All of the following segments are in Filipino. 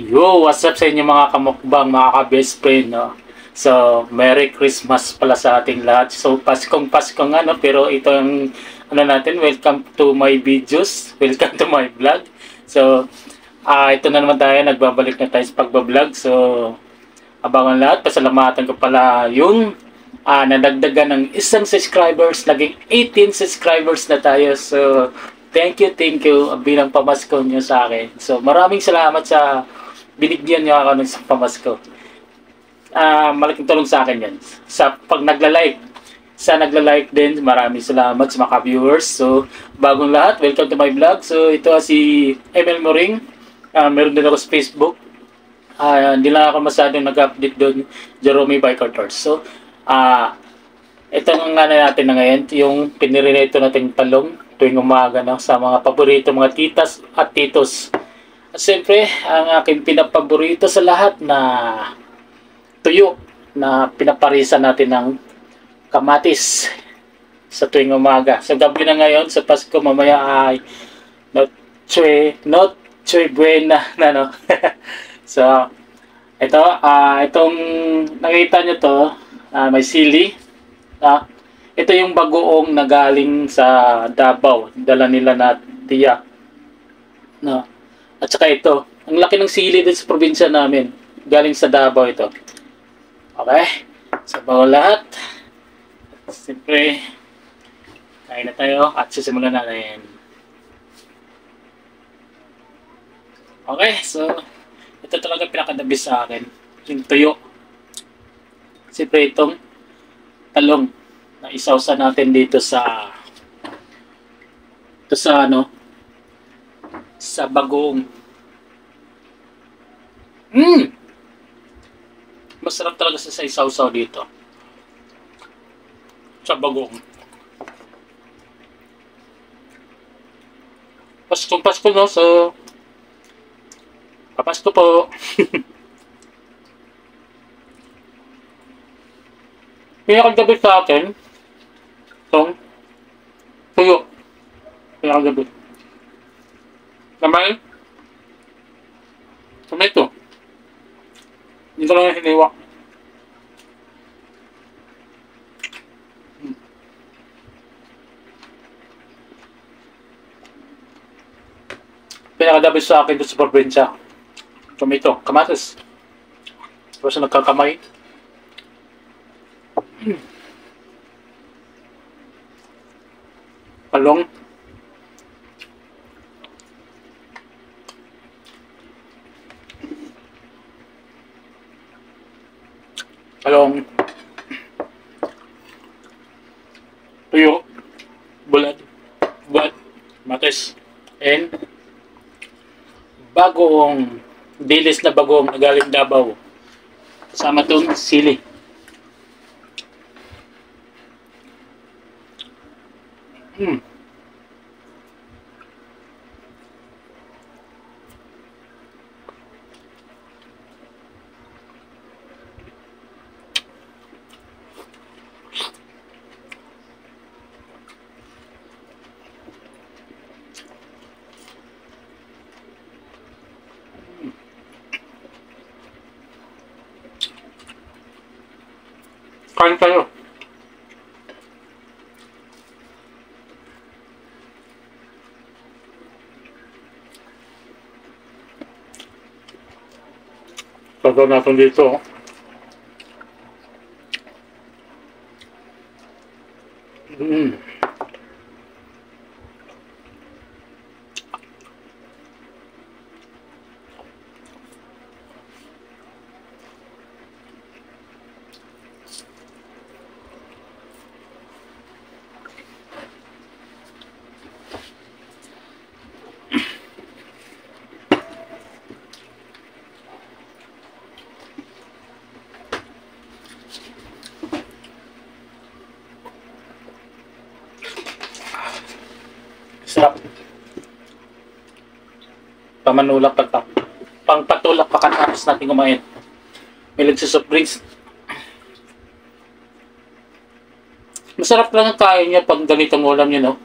Yo, what's up sa inyo mga kamukbang, mga ka-best friend, no? So, Merry Christmas pala sa ating lahat. So, Paskong Pasko nga, no? Pero ito ang, natin, welcome to my videos, welcome to my vlog. So, ito na naman tayo, nagbabalik na tayo sa pagbablog. So, abangan lahat, pasalamatan ko pala yung nadagdagan ng isang subscribers, naging 18 subscribers na tayo. So, thank you bilang pamasko nyo sa akin. So, maraming salamat sa binigyan nyo ako ng pamasko. Malaking tulong sa akin yan. Sa pag nagla-like. Sa nagla-like din, maraming salamat sa mga viewers. So, bagong lahat, welcome to my vlog. So, ito si ML Moring. Meron din ako sa Facebook. Hindi lang ako masyadong nag-update doon, Jerome Biker Tours. So, ito nga natin na ngayon, yung pinirito nating talong tuwing umaga, no, sa mga paborito mga titas at titos. At siyempre, ang aking pinapaborito sa lahat na tuyo na pinaparisa natin ng kamatis sa tuwing umaga. Sa gabi na ngayon, sa Pasko, mamaya ay Noche Buena na, no? So, itong nakita nyo to, may sili. Ito yung bagoong na galing sa Davao, dala nila na tiya, no? At saka ito, ang laki ng sili din sa probinsya namin, galing sa Davao ito. Okay, sa bawal lahat, siyempre kain na tayo at sisimulan natin. Okay, so ito talaga pinakadabis sa akin, yung tuyo. Siyempre itong talong na isawsa natin dito sa sa bagong. Masarap talaga sa isawsaw dito sa bagong. Pasko, no? So, papasko po. Pinakagabi sa akin itong tuyo. Pinakagabi. Naman, tomato. Hindi ko lang hiniwa. Pinakagabi sa akin doon sa probinsya. Tomato, kamatis. Tapos nagkakamay. Palong. Tuyo. Bulat. Matis. And bagong dilis na bagong na galing Davao. Kasama itong sili. Kain tayo. Sasaw natin dito. Sarap. Pamanulak pangpatulak pagkatapos natin kumain. May nagsusoft drinks. Masarap lang ang kain niya pag ganitong ulam niya, no?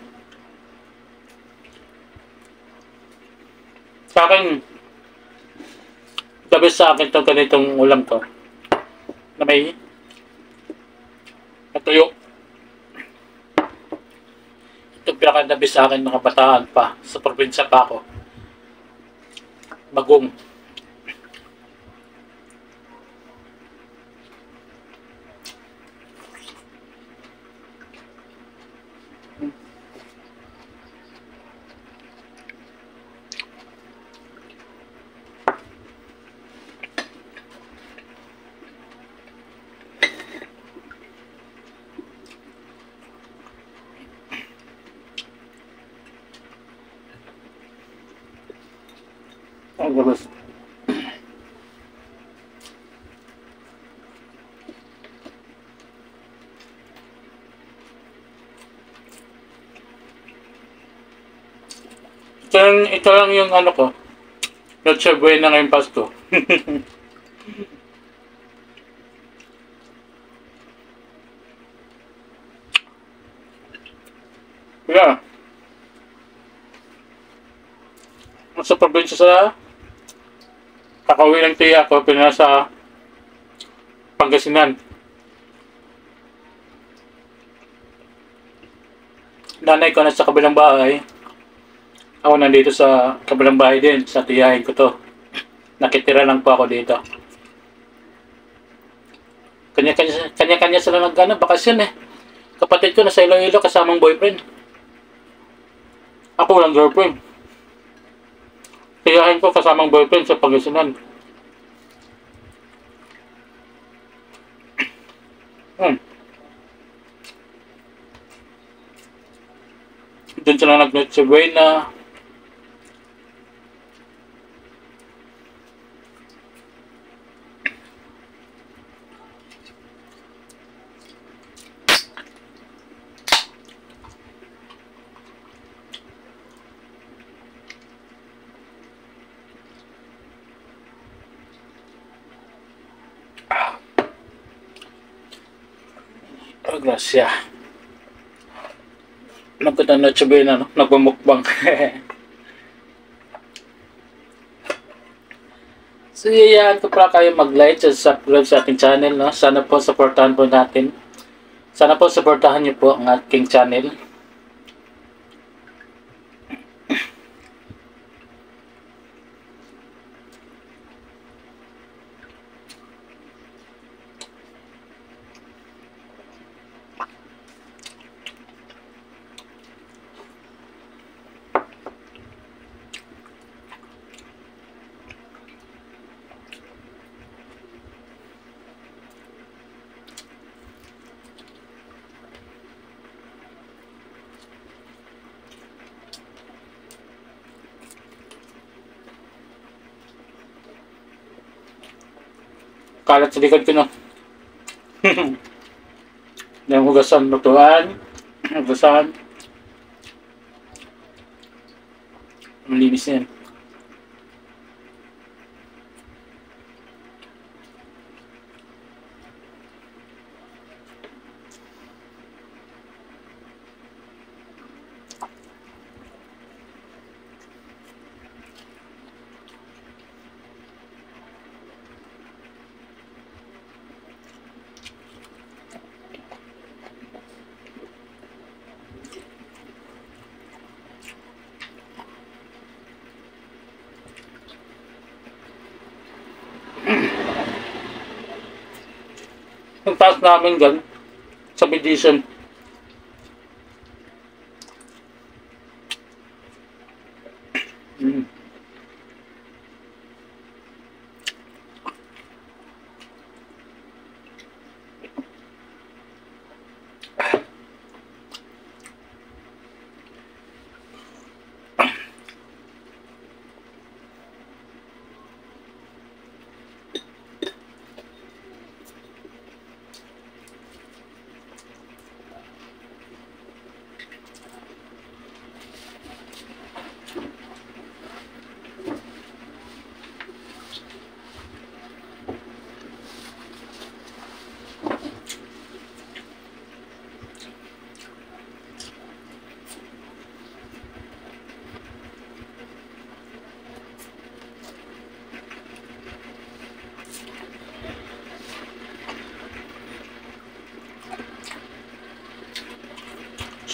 Sa akin, The best sa akin to ganitong ulam to. Na may natuyo. Ito pinaka-the best sa akin mga bataan pa. Sa probinsya pa ako. Bagong. Ang gabas. Ito lang yung ano ko. Noche Buena ngayong Pasko. Yeah. Sa probinsya sa kakauwi ng tiya ko, pinasa Pangasinan. Nanay ko nasa kabilang bahay. Ako nandito sa kabilang bahay din, sa tiyahin ko to. Nakitira lang po ako dito. Kanya-kanya sila bakasyon eh. Kapatid ko nasa Iloilo kasamang boyfriend. Ako walang girlfriend. Tiyahin ko kasamang boyfriend sa Pangasinan. Doon sila nag-Noche Buena. Oh, grasya. Nagkita na Noche Buena, no? Nagmamukbang. So, yayaan ko para kayo mag-like at subscribe sa ating channel, no? Sana po supportahan po natin. Sana po supportahan niyo po ang ating channel. Kalat sa likod ko, no? Yung hugasan, lutuan. Hugasan. Malinis yan. Yung task namin gan sa meditation.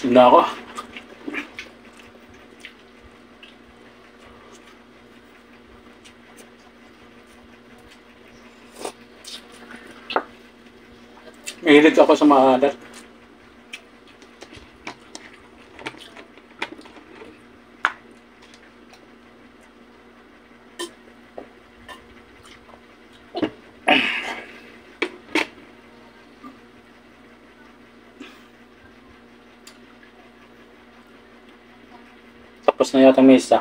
Busog na ako. Mahilig ako sa maalat. Tapos na yata mesa.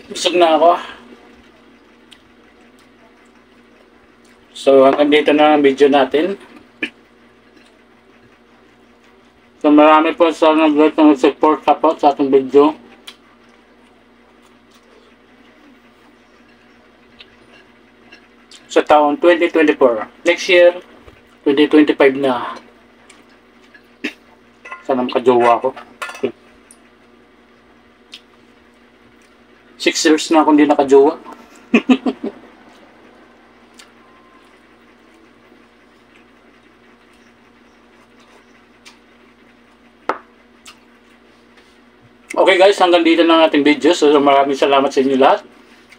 Busog na ako. So, hanggang dito na ang video natin. So, marami po sa nag-support po sa ating video. Sa taon 2024. Next year, 2025 na. Sana makajowa ko. 6 years na akong hindi nakajowa. Okay guys, hanggang dito na ang ating video. So maraming salamat sa inyo lahat.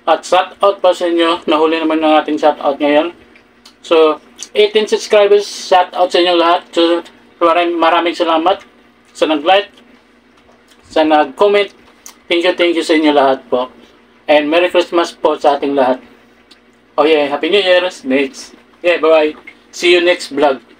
At shout out pa sa inyo. Nahuli naman ng ating shout out ngayon. So 18 subscribers, shout out sa inyo lahat. So maraming salamat sa nag-like, sa nag-comment. Thank you sa inyo lahat po. And Merry Christmas po sa ating lahat. Oh yeah, Happy New Year. Next. Yeah, bye-bye. See you next vlog.